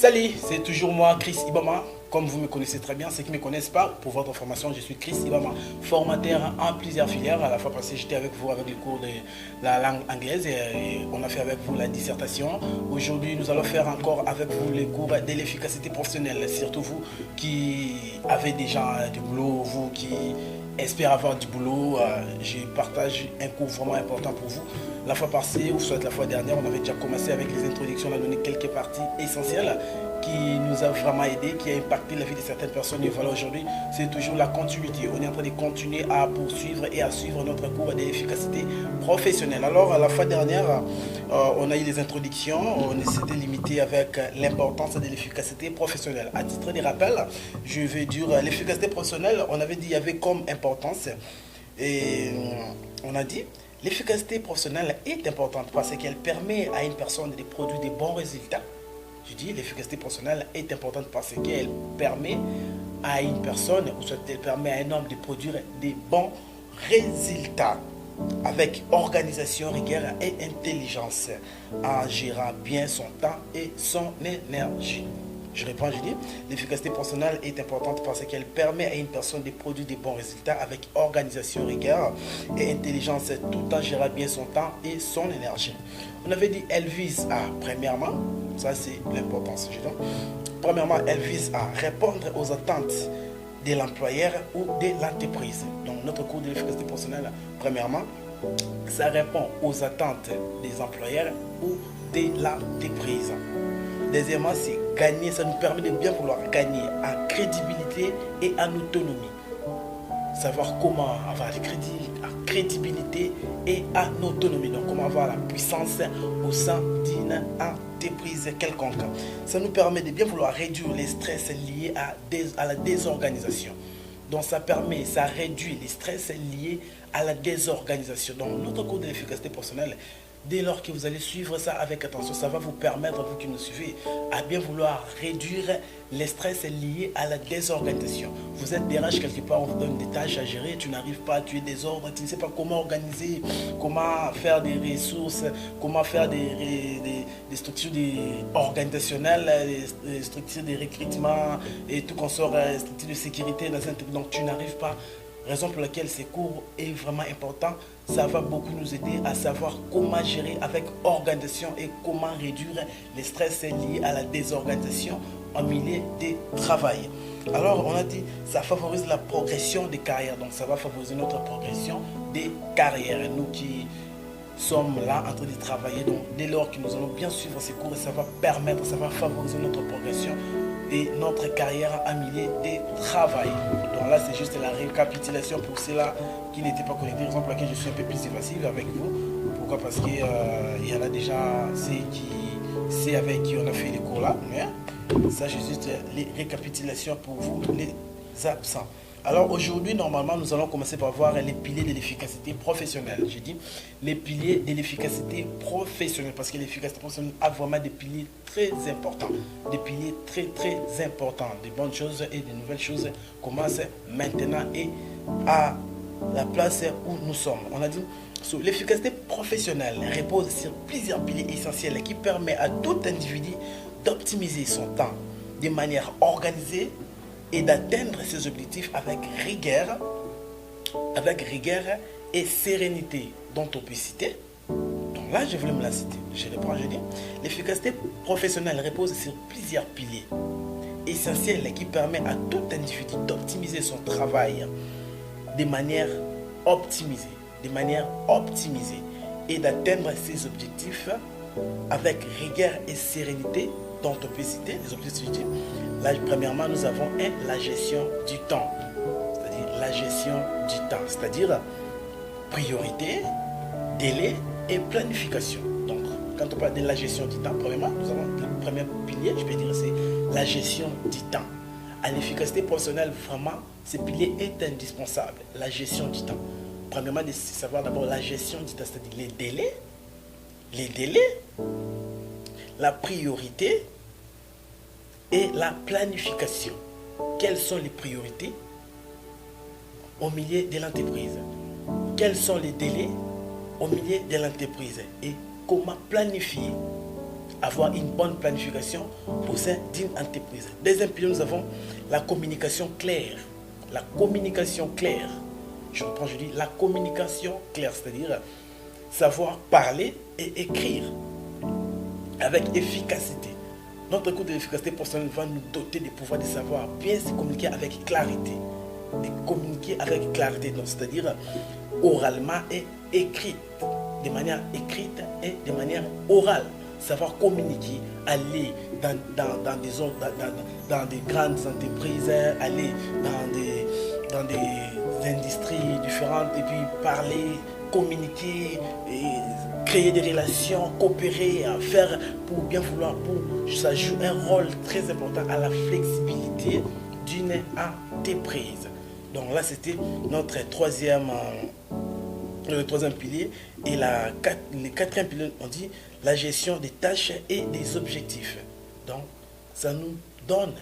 Salut, c'est toujours moi, Chris Ibama. Comme vous me connaissez très bien, ceux qui ne me connaissent pas, pour votre information, je suis Chris Ibama, formateur en plusieurs filières. À la fois passée, j'étais avec vous avec le cours de la langue anglaise et on a fait avec vous la dissertation. Aujourd'hui, nous allons faire encore avec vous les cours de l'efficacité professionnelle. Surtout vous qui avez déjà du boulot, vous qui espérez avoir du boulot, je partage un cours vraiment important pour vous. La fois passée, ou soit la fois dernière, on avait déjà commencé avec les introductions, on a donné quelques parties essentielles qui nous a vraiment aidé, qui a impacté la vie de certaines personnes. Et voilà, aujourd'hui, c'est toujours la continuité. On est en train de continuer à poursuivre et à suivre notre cours d'efficacité professionnelle. Alors, à la fois dernière, on a eu les introductions, on s'était limité avec l'importance de l'efficacité professionnelle. À titre de rappel, je vais dire l'efficacité professionnelle, on avait dit il y avait comme importance, et on a dit l'efficacité professionnelle est importante parce qu'elle permet à une personne de produire des bons résultats. Je dis l'efficacité professionnelle est importante parce qu'elle permet à une personne, ou soit elle permet à un homme de produire des bons résultats avec organisation, rigueur et intelligence, en gérant bien son temps et son énergie. Je reprends, je dis, l'efficacité professionnelle est importante parce qu'elle permet à une personne de produire des bons résultats avec organisation, rigueur et intelligence tout en gérant bien son temps et son énergie. On avait dit, elle vise à, premièrement, ça c'est l'importance, je dis, premièrement, elle vise à répondre aux attentes de l'employeur ou de l'entreprise. Donc notre cours de l'efficacité professionnelle, premièrement, ça répond aux attentes des employeurs ou de l'entreprise. Deuxièmement, c'est gagner, ça nous permet de bien vouloir gagner en crédibilité et en autonomie. Savoir comment avoir la crédibilité et en autonomie. Donc, comment avoir la puissance au sein d'une entreprise quelconque. Ça nous permet de bien vouloir réduire les stress liés à la désorganisation. Donc, ça réduit les stress liés à la désorganisation. Donc, notre cours de l'efficacité professionnelle, dès lors que vous allez suivre ça avec attention, ça va vous permettre, vous qui nous suivez, à bien vouloir réduire les stress liés à la désorganisation. Vous êtes DRH quelque part, on vous donne des tâches à gérer, tu n'arrives pas, tu es désordre, tu ne sais pas comment organiser, comment faire des ressources, comment faire des structures organisationnelles, des structures de recrutement et tout qu'on sort, des structures de sécurité, donc tu n'arrives pas. Raison pour laquelle ces cours est vraiment important, ça va beaucoup nous aider à savoir comment gérer avec organisation et comment réduire les stress liés à la désorganisation en milieu de travail. Alors on a dit, ça favorise la progression des carrières, donc ça va favoriser notre progression des carrières. Nous qui sommes là en train de travailler, donc dès lors que nous allons bien suivre ces cours, ça va permettre, ça va favoriser notre progression et notre carrière en milieu de travail. Donc là, c'est juste la récapitulation pour ceux-là qui n'étaient pas connectés. Raison pour laquelle je suis un peu plus évasive avec vous. Pourquoi? Parce qu'il y en a déjà c'est avec qui on a fait les cours là. Mais ça, c'est juste les récapitulations pour vous, les absents. Alors aujourd'hui, normalement, nous allons commencer par voir les piliers de l'efficacité professionnelle. J'ai dit les piliers de l'efficacité professionnelle parce que l'efficacité professionnelle a vraiment des piliers très importants. Des piliers très très importants. Des bonnes choses et des nouvelles choses commencent maintenant et à la place où nous sommes. On a dit l'efficacité professionnelle repose sur plusieurs piliers essentiels qui permettent à tout individu d'optimiser son temps de manière organisée et d'atteindre ses objectifs avec rigueur et sérénité, dont on peut citer. Donc là, je voulais me la citer. Je reprends, je dis, l'efficacité professionnelle repose sur plusieurs piliers essentiels qui permettent à tout individu d'optimiser son travail de manière optimisée et d'atteindre ses objectifs avec rigueur et sérénité, dont on peut citer les objectifs. Là, premièrement, nous avons la gestion du temps, c'est-à-dire la gestion du temps, c'est-à-dire priorité, délai et planification. Donc, quand on parle de la gestion du temps, premièrement, nous avons le premier pilier, je peux dire, c'est la gestion du temps. À l'efficacité professionnelle, vraiment, ce pilier est indispensable, la gestion du temps. Premièrement, de savoir d'abord la gestion du temps, c'est-à-dire les délais, la priorité et la planification. Quelles sont les priorités au milieu de l'entreprise? Quels sont les délais au milieu de l'entreprise? Et comment planifier avoir une bonne planification au sein d'une entreprise. Deuxième pilier, nous avons la communication claire. La communication claire. Je reprends, je dis la communication claire, c'est-à-dire savoir parler et écrire avec efficacité. Notre cours de l'efficacité professionnelle va nous doter du pouvoir de savoir bien se communiquer avec clarité. De communiquer avec clarité, donc c'est-à-dire oralement et écrite, de manière écrite et de manière orale. Savoir communiquer, aller dans des zones, dans des grandes entreprises, aller dans des industries différentes et puis parler, communiquer, et créer des relations, coopérer, faire pour bien vouloir, ça joue un rôle très important à la flexibilité d'une entreprise. Donc là, c'était notre troisième pilier. Et le quatrième pilier, on dit la gestion des tâches et des objectifs. Donc, ça nous donne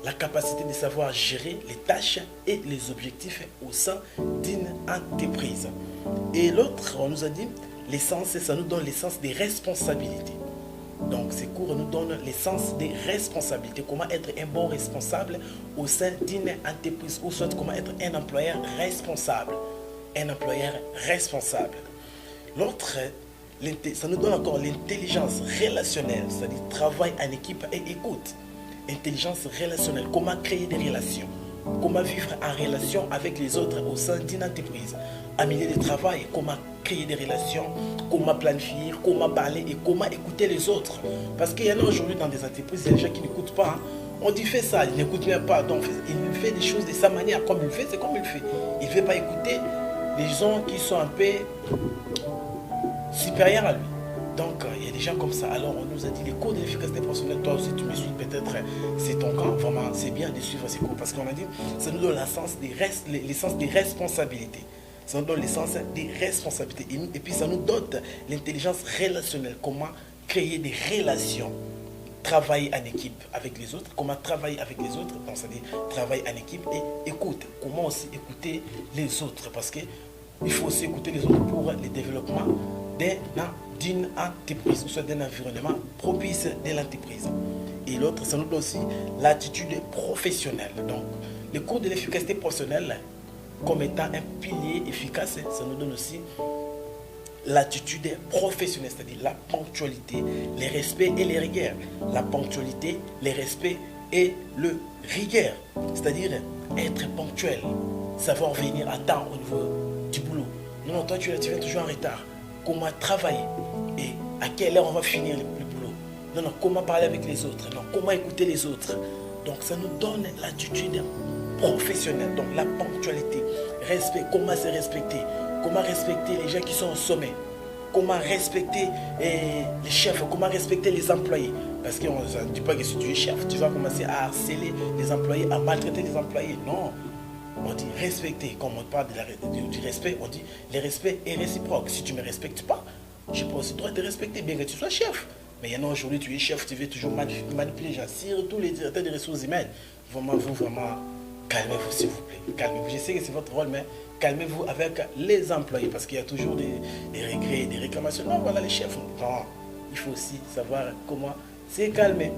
la capacité de savoir gérer les tâches et les objectifs au sein d'une entreprise. Et l'autre, on nous a dit, l'essence, ça nous donne l'essence des responsabilités. Donc, ces cours nous donnent l'essence des responsabilités. Comment être un bon responsable au sein d'une entreprise, ou soit comment être un employeur responsable. Un employeur responsable. L'autre, ça nous donne encore l'intelligence relationnelle, c'est-à-dire travail en équipe et écoute. Intelligence relationnelle, comment créer des relations, comment vivre en relation avec les autres au sein d'une entreprise. Un milieu de travail, comment créer des relations, comment planifier, comment parler et comment écouter les autres. Parce qu'il y en a aujourd'hui dans des entreprises, il y a des gens qui n'écoutent pas. Hein. On dit fais ça, il n'écoute même pas. Donc il fait des choses de sa manière, comme il fait, c'est comme il fait. Il ne fait pas écouter les gens qui sont un peu supérieurs à lui. Donc, il y a des gens comme ça. Alors, on nous a dit les cours de l'efficacité professionnelle. Toi aussi, tu me suis peut-être, c'est ton cas. Vraiment, c'est bien de suivre ces cours parce qu'on a dit ça nous donne l'essence des responsabilités. Ça nous donne l'essence des responsabilités. Et puis, ça nous dote l'intelligence relationnelle. Comment créer des relations. Travailler en équipe avec les autres. Comment travailler avec les autres. Donc, c'est-à-dire travailler en équipe et écoute. Comment aussi écouter les autres. Parce qu'il faut aussi écouter les autres pour le développement d'une entreprise, ou soit d'un environnement propice de l'entreprise. Et l'autre, ça nous donne aussi l'attitude professionnelle. Donc, le cours de l'efficacité professionnelle, comme étant un pilier efficace, ça nous donne aussi l'attitude professionnelle, c'est-à-dire la ponctualité, le respect et les rigueurs. La ponctualité, le respect et le rigueur, c'est-à-dire être ponctuel, savoir venir à temps au niveau du boulot. Non, toi, tu viens toujours en retard. Comment travailler et à quelle heure on va finir le boulot. Non, comment parler avec les autres. Non, comment écouter les autres. Donc, ça nous donne l'attitude professionnelle. Donc, la ponctualité, respect, comment se respecter. Comment respecter les gens qui sont au sommet. Comment respecter les chefs. Comment respecter les employés. Parce qu'on ne dit pas que si tu es chef, tu vas commencer à harceler les employés, à maltraiter les employés. Non. On dit respecter. Comme on parle du respect, on dit le respect est réciproque. Si tu ne me respectes pas, je n'ai pas aussi le droit de te respecter, bien que tu sois chef. Mais il y en a aujourd'hui, tu es chef, tu veux toujours manipuler les gens. Surtout les directeurs des ressources humaines. Vraiment, calmez-vous s'il vous plaît. Calmez-vous. Je sais que c'est votre rôle, mais calmez-vous avec les employés. Parce qu'il y a toujours des regrets, des réclamations. Non, voilà les chefs. Non, il faut aussi savoir comment se calmer.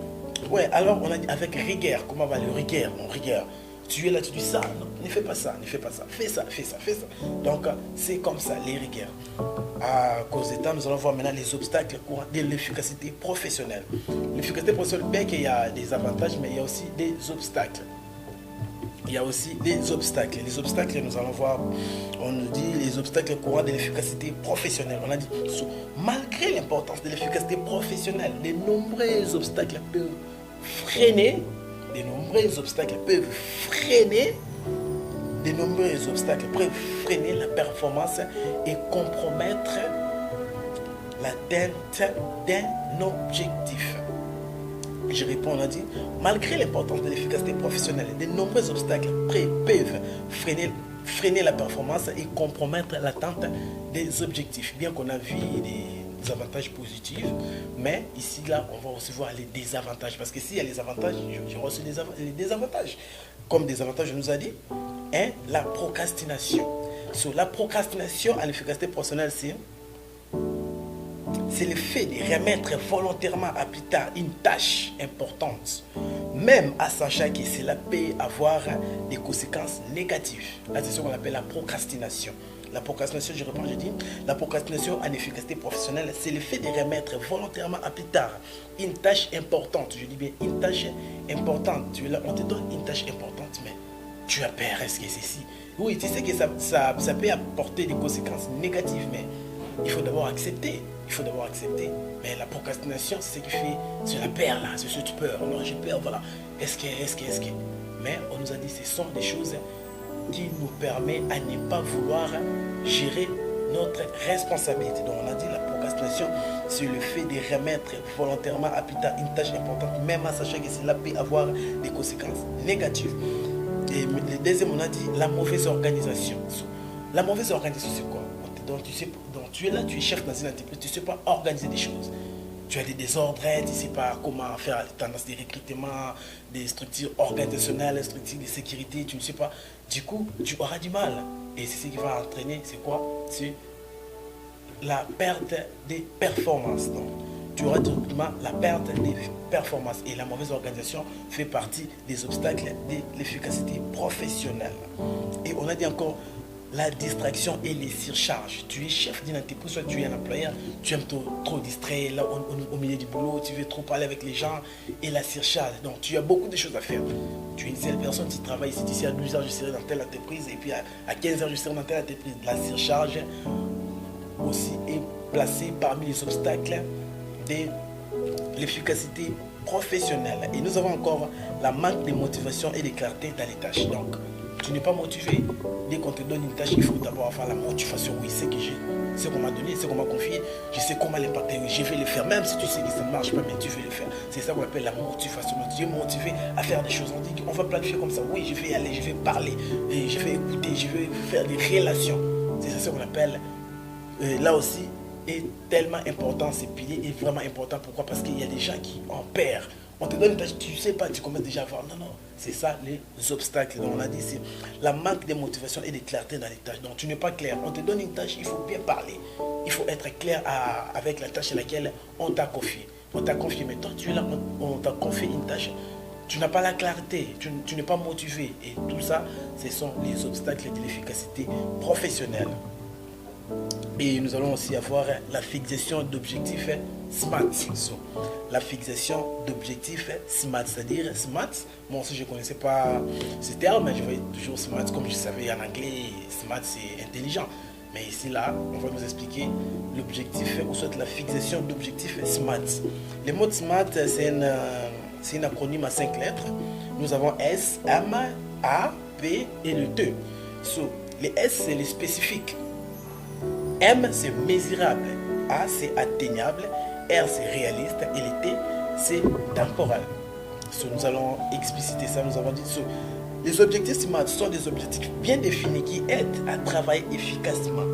Ouais, alors on a dit avec rigueur. Comment va le rigueur? Non, rigueur. Tu es là, tu dis ça, non, ne fais pas ça, ne fais pas ça, fais ça, fais ça, fais ça. Donc, c'est comme ça, les rigueurs. À cause de temps, nous allons voir maintenant les obstacles de l'efficacité professionnelle. L'efficacité professionnelle, bien qu'il y a des avantages, mais il y a aussi des obstacles. Il y a aussi des obstacles. Les obstacles, nous allons voir, on nous dit les obstacles courants de l'efficacité professionnelle. On a dit, malgré l'importance de l'efficacité professionnelle, de nombreux obstacles peuvent freiner. De nombreux obstacles peuvent freiner la performance et compromettre l'atteinte d'un objectif. Je réponds, on a dit, malgré l'importance de l'efficacité professionnelle, de nombreux obstacles peuvent freiner la performance et compromettre l'atteinte des objectifs. Bien qu'on a vu des avantages positifs, mais ici, là, on va aussi voir les désavantages. Parce que s'il y a les avantages, il y aura aussi les désavantages. Comme désavantages, je nous a dit, la procrastination. Sur la procrastination à l'efficacité professionnelle, c'est c'est le fait de remettre volontairement à plus tard une tâche importante, même à sachant que cela peut avoir des conséquences négatives. Là, c'est ce qu'on appelle la procrastination. La procrastination, je reprends, je dis, la procrastination en efficacité professionnelle, c'est le fait de remettre volontairement à plus tard une tâche importante. Je dis bien une tâche importante. On te donne une tâche importante, mais tu as peur, est-ce que c'est si? Oui, tu sais que ça peut apporter des conséquences négatives, mais il faut d'abord accepter. Il faut d'abord accepter. Mais la procrastination, c'est ce qui fait, c'est la peur là, c'est ce que tu peur. Non, j'ai peur, voilà. Est-ce que. Mais on nous a dit que ce sont des choses qui nous permettent à ne pas vouloir gérer notre responsabilité. Donc on a dit la procrastination, c'est le fait de remettre volontairement à plus tard une tâche importante, même en sachant que cela peut avoir des conséquences négatives. Et le deuxième, on a dit la mauvaise organisation. La mauvaise organisation, c'est quoi? Donc tu es là, tu es chef dans une entreprise, tu ne sais pas organiser des choses. Tu as des désordres, tu ne sais pas comment faire les tendances de recrutement, des structures organisationnelles, des structures de sécurité, tu ne sais pas. Du coup, tu auras du mal. Et c'est ce qui va entraîner, c'est quoi? C'est la perte des performances. Donc, tu auras directement la perte des performances. Et la mauvaise organisation fait partie des obstacles de l'efficacité professionnelle. Et on a dit encore la distraction et les surcharges. Tu es chef d'une entreprise, soit tu es un employeur, tu aimes trop distraire là, au milieu du boulot, tu veux trop parler avec les gens et la surcharge. Donc tu as beaucoup de choses à faire. Tu es une seule personne, tu travailles ici à 12h, je serai dans telle entreprise et puis à 15h, je serai dans telle entreprise. La surcharge aussi est placée parmi les obstacles de l'efficacité professionnelle. Et nous avons encore la manque de motivation et de clarté dans les tâches. Donc, tu n'es pas motivé. Dès qu'on te donne une tâche, il faut d'abord avoir la motivation. Oui, c'est que j'ai, c'est qu'on m'a donné, c'est qu'on m'a confié. Je sais comment l'impacter. Oui, je vais le faire. Même si tu sais que ça ne marche pas, mais tu veux le faire. C'est ça qu'on appelle la motivation. Tu es motivé à faire des choses. On dit qu'on va planifier comme ça. Oui, je vais y aller, je vais parler, et je vais écouter, je vais faire des relations. C'est ça ce qu'on appelle. Là aussi, est tellement important. Ce pilier est vraiment important. Pourquoi? Parce qu'il y a des gens qui en perdent. On te donne une tâche, tu ne sais pas, tu commences déjà à voir. Non, non, c'est ça les obstacles. Donc on a dit, c'est la manque de motivation et de clarté dans les tâches. Donc tu n'es pas clair. On te donne une tâche, il faut bien parler. Il faut être clair avec la tâche à laquelle on t'a confié. On t'a confié, mais toi tu es là, on t'a confié une tâche. Tu n'as pas la clarté, tu n'es pas motivé. Et tout ça, ce sont les obstacles de l'efficacité professionnelle. Et nous allons aussi avoir la fixation d'objectifs SMART. La fixation d'objectifs SMART, c'est-à-dire SMART. Moi aussi, je ne connaissais pas ce terme, mais je voyais toujours SMART comme je savais en anglais. SMART, c'est intelligent. Mais ici, là, on va nous expliquer l'objectif, ou soit la fixation d'objectifs SMART. Le mot SMART, c'est un acronyme à 5 lettres. Nous avons S, M, A, P et le T. Le S, c'est le spécifique. M, c'est mesurable. A, c'est atteignable. R, c'est réaliste. Et le T, c'est temporel. Nous allons expliciter ça. Nous avons dit les objectifs SMART sont des objectifs bien définis qui aident à travailler efficacement.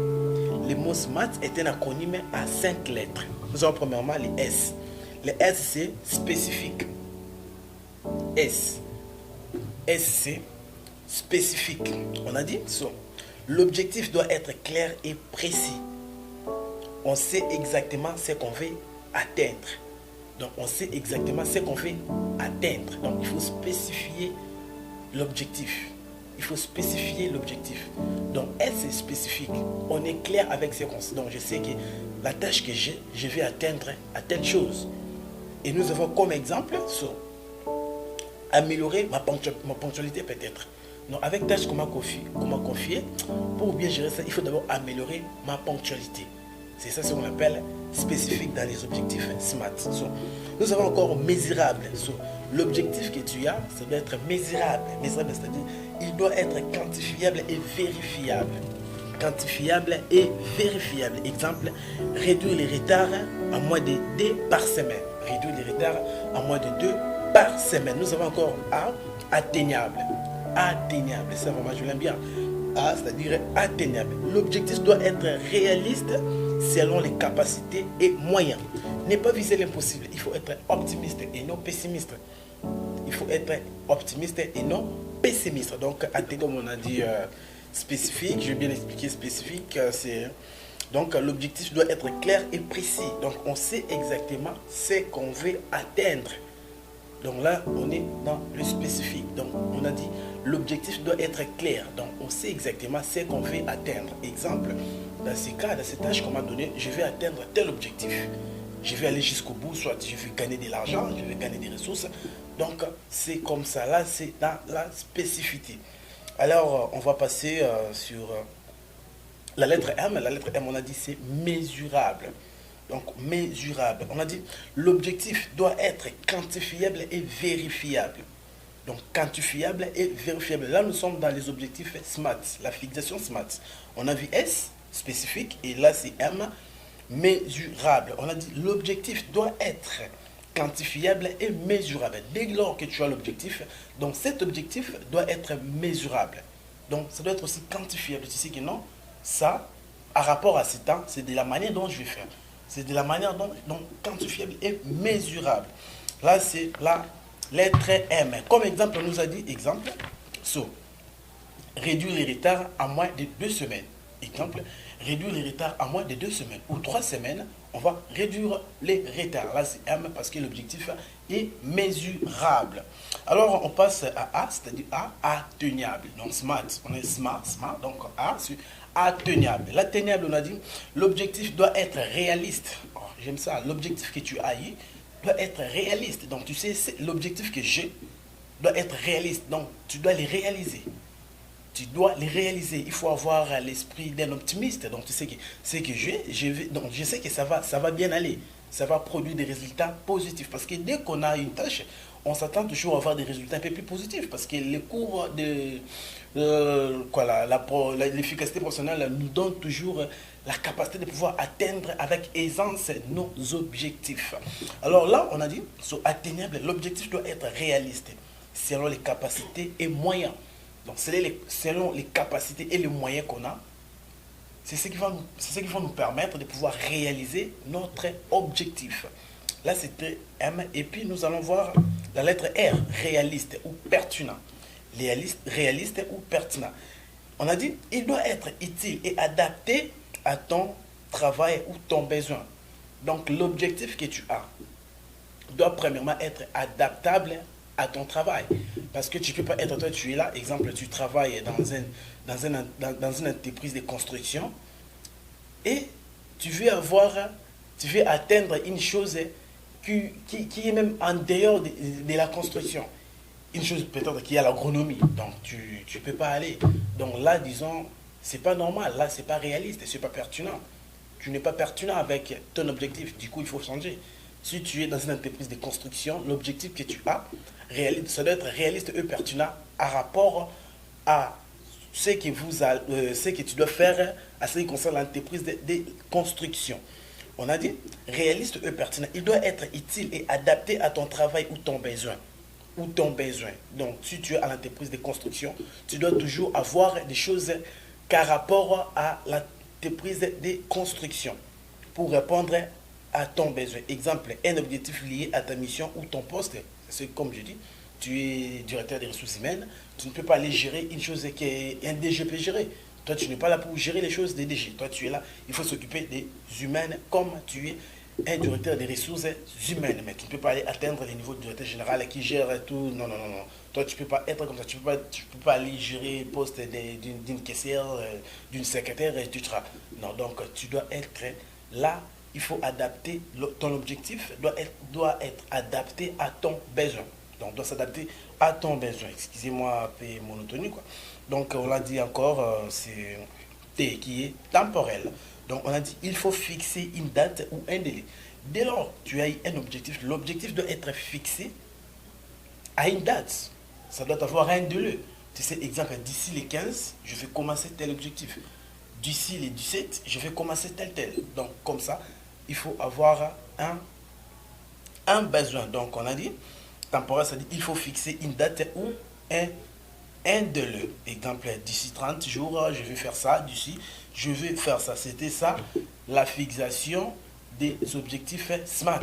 Le mot SMART est un acronyme à 5 lettres. Nous avons premièrement les S. Le S, c'est spécifique. S. S, c'est spécifique. On a dit ça. L'objectif doit être clair et précis. On sait exactement ce qu'on veut atteindre. Donc, on sait exactement ce qu'on veut atteindre. Donc, il faut spécifier l'objectif. Il faut spécifier l'objectif. Donc, S c'est spécifique. On est clair avec ce qu'on sait. Donc, je sais que la tâche que j'ai, je vais atteindre à telle chose. Et nous avons comme exemple améliorer ma ponctualité peut-être. Non, avec tâche qu'on m'a confié, pour bien gérer ça, il faut d'abord améliorer ma ponctualité. C'est ça ce qu'on appelle spécifique dans les objectifs SMART. Nous avons encore mesurable. L'objectif que tu as, ça doit être mesurable. Mesurable, c'est-à-dire il doit être quantifiable et vérifiable. Quantifiable et vérifiable. Exemple, réduire les retards à moins de 2 par semaine. Réduire les retards à moins de 2 par semaine. Nous avons encore A, atteignable. Atteignable, ça vraiment je l'aime bien. A, c'est-à-dire atteignable. L'objectif doit être réaliste selon les capacités et moyens. Ne pas viser l'impossible. Il faut être optimiste et non pessimiste. Il faut être optimiste et non pessimiste. Donc, comme on a dit spécifique, je vais bien expliquer spécifique, c'est Donc l'objectif doit être clair et précis. Donc on sait exactement ce qu'on veut atteindre. Donc là, on est dans le spécifique. Donc on a dit l'objectif doit être clair. Donc on sait exactement ce qu'on veut atteindre. Exemple, dans ces cas, dans cette tâche qu'on m'a donné, je vais atteindre tel objectif. Je vais aller jusqu'au bout, soit je vais gagner de l'argent, je vais gagner des ressources. Donc c'est comme ça, là c'est dans la spécificité. Alors on va passer sur la lettre M. La lettre M, on a dit c'est mesurable. Donc mesurable. On a dit l'objectif doit être quantifiable et vérifiable. Donc quantifiable et vérifiable. Là nous sommes dans les objectifs SMART, la fixation SMART. On a vu S, spécifique, et là c'est M, mesurable. On a dit l'objectif doit être quantifiable et mesurable. Dès lors que tu as l'objectif, donc cet objectif doit être mesurable. Donc ça doit être aussi quantifiable. Tu sais que non, ça, à rapport à ce temps, c'est de la manière dont je vais faire. C'est de la manière dont quantifiable et mesurable. Là, c'est la lettre M. Comme exemple, on nous a dit, exemple, réduire les retards à moins de 2 semaines. Exemple, réduire les retards à moins de 2 semaines ou 3 semaines, on va réduire les retards. Là, c'est M parce que l'objectif est mesurable. Alors, on passe à A, c'est-à-dire A, atteignable. Donc, SMART, on est smart, donc A, c'est atteignable. L'atteignable, on a dit, l'objectif doit être réaliste. Oh, j'aime ça, l'objectif que tu as eu doit être réaliste. Donc, tu sais, l'objectif que j'ai doit être réaliste. Donc, tu dois les réaliser. Tu dois les réaliser. Il faut avoir l'esprit d'un optimiste. Donc, tu sais que c'est que donc je sais que ça va bien aller. Ça va produire des résultats positifs. Parce que dès qu'on a une tâche, on s'attend toujours à avoir des résultats un peu plus positifs. Parce que les cours de l'efficacité professionnelle nous donnent toujours la capacité de pouvoir atteindre avec aisance nos objectifs. Alors là, on a dit, sur atteignable, l'objectif doit être réaliste selon les capacités et moyens. Donc, selon les capacités et les moyens qu'on a, c'est ce qui va nous permettre de pouvoir réaliser notre objectif. Là, c'était M. Et puis, nous allons voir la lettre R, réaliste ou pertinent. Réaliste ou pertinent. On a dit, il doit être utile et adapté à ton travail ou ton besoin. Donc, l'objectif que tu as doit premièrement être adaptable à ton travail. Parce que tu ne peux pas être, toi tu es là, exemple, tu travailles dans une entreprise de construction et tu veux atteindre une chose qui est même en dehors de la construction. Une chose peut-être qui est l'agronomie. Donc tu ne peux pas aller. Donc là, disons, c'est pas normal, là c'est pas réaliste, c'est pas pertinent. Tu n'es pas pertinent avec ton objectif, du coup il faut changer. Si tu es dans une entreprise de construction, l'objectif que tu as, ça doit être réaliste et pertinent à rapport à ce que tu dois faire à ce qui concerne l'entreprise de construction. On a dit réaliste et pertinent. Il doit être utile et adapté à ton travail ou ton besoin. Donc, si tu es à l'entreprise de construction, tu dois toujours avoir des choses qu'à rapport à l'entreprise de construction pour répondre à ton besoin. Exemple, un objectif lié à ta mission ou ton poste. C'est comme je dis, tu es directeur des ressources humaines, tu ne peux pas aller gérer une chose qu'un DG peut gérer. Toi, tu n'es pas là pour gérer les choses des DG. Toi, tu es là, il faut s'occuper des humaines comme tu es un directeur des ressources humaines. Mais tu ne peux pas aller atteindre les niveaux de directeur général qui gère tout. Non. Toi, tu ne peux pas être comme ça. Tu ne peux pas aller gérer le poste d'une caissière, d'une secrétaire, etc. Non, donc tu dois être là. Il faut adapter, ton objectif doit être adapté à ton besoin. Donc, doit s'adapter à ton besoin. Excusez-moi un peu monotonie, quoi. Donc, on l'a dit encore, c'est T qui est temporel. Donc, on a dit, il faut fixer une date ou un délai. Dès lors que tu as un objectif, l'objectif doit être fixé à une date. Ça doit avoir un délai. Tu sais, exemple, d'ici les 15, je vais commencer tel objectif. D'ici les 17, je vais commencer tel. Donc, comme ça, il faut avoir un besoin. Donc, on a dit, temporel, ça dit il faut fixer une date ou un délai. Exemple, d'ici 30 jours, je vais faire ça. D'ici, je vais faire ça. C'était ça, la fixation des objectifs SMART.